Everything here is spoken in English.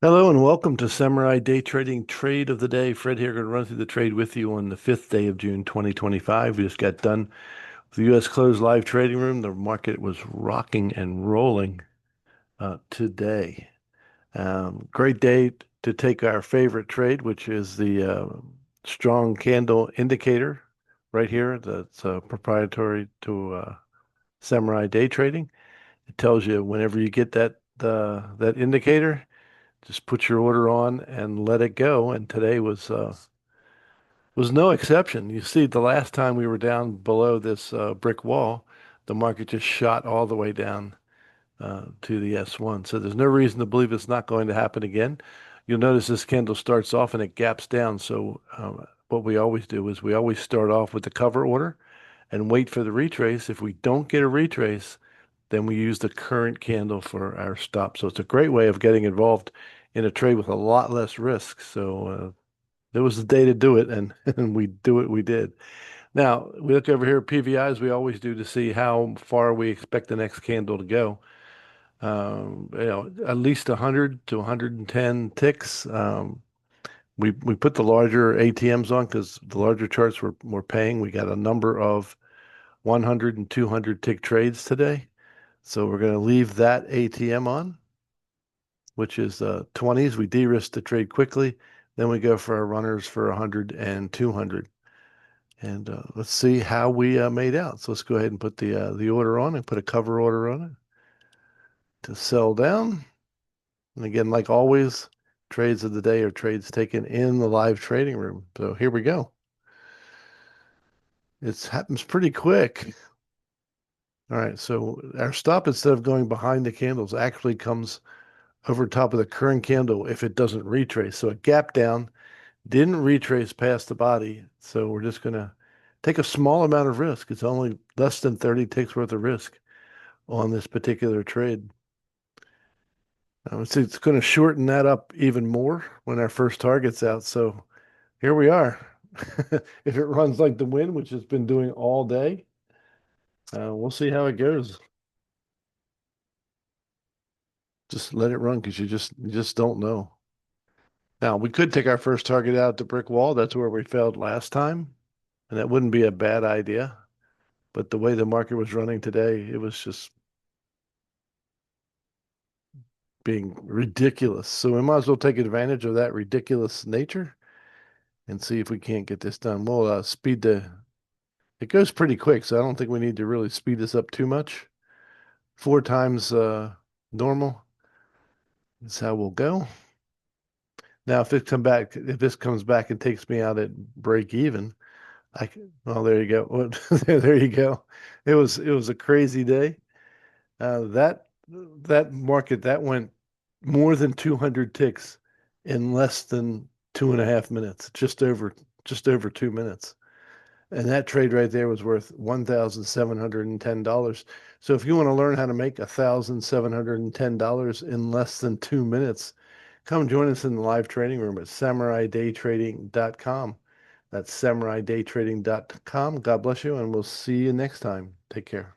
Hello and welcome to Samurai Day Trading Trade of the Day. Fred here, going to run through the trade with you on the 5th day of June 2025. We just got done with the U.S. closed live trading room. The market was rocking and rolling today. Great day to take our favorite trade, which is the strong candle indicator right here. That's proprietary to Samurai Day Trading. It tells you whenever you get that indicator, just put your order on and let it go. And today was no exception. You see, the last time we were down below this brick wall, the market just shot all the way down to the S1. So there's no reason to believe it's not going to happen again. You'll notice this candle starts off and it gaps down. So what we always do is we always start off with the cover order and wait for the retrace. If we don't get a retrace, then we use the current candle for our stop. So it's a great way of getting involved in a trade with a lot less risk. So there was the day to do it, and, and we did. Now, we look over here at PVI as we always do to see how far we expect the next candle to go. At least 100 to 110 ticks. We put the larger ATMs on because the larger charts were paying. We got a number of 100 and 200 tick trades today. So we're going to leave that ATM on, which is 20s. We de-risk the trade quickly. Then we go for our runners for 100 and 200. And let's see how we made out. So let's go ahead and put the order on and put a cover order on it to sell down. And again, like always, trades of the day are trades taken in the live trading room. So here we go. It happens pretty quick. All right, so our stop, instead of going behind the candles, actually comes over top of the current candle if it doesn't retrace. So it gapped down, didn't retrace past the body. So we're just going to take a small amount of risk. It's only less than 30 ticks worth of risk on this particular trade. It's going to shorten that up even more when our first target's out. So here we are. If it runs like the wind, which it's been doing all day, we'll see how it goes. Just let it run because you just don't know. Now, we could take our first target out the brick wall. That's where we failed last time, and that wouldn't be a bad idea. But the way the market was running today, it was just being ridiculous. So we might as well take advantage of that ridiculous nature and see if we can't get this done. We'll it goes pretty quick, so I don't think we need to really speed this up too much. 4 times normal is how we'll go. Now, if this comes back and takes me out at break even, well, there you go. There you go. It was a crazy day. That market that went more than 200 ticks in less than 2.5 minutes, just over 2 minutes. And that trade right there was worth $1,710. So if you want to learn how to make $1,710 in less than 2 minutes, come join us in the live trading room at samuraidaytrading.com. That's samuraidaytrading.com. God bless you, and we'll see you next time. Take care.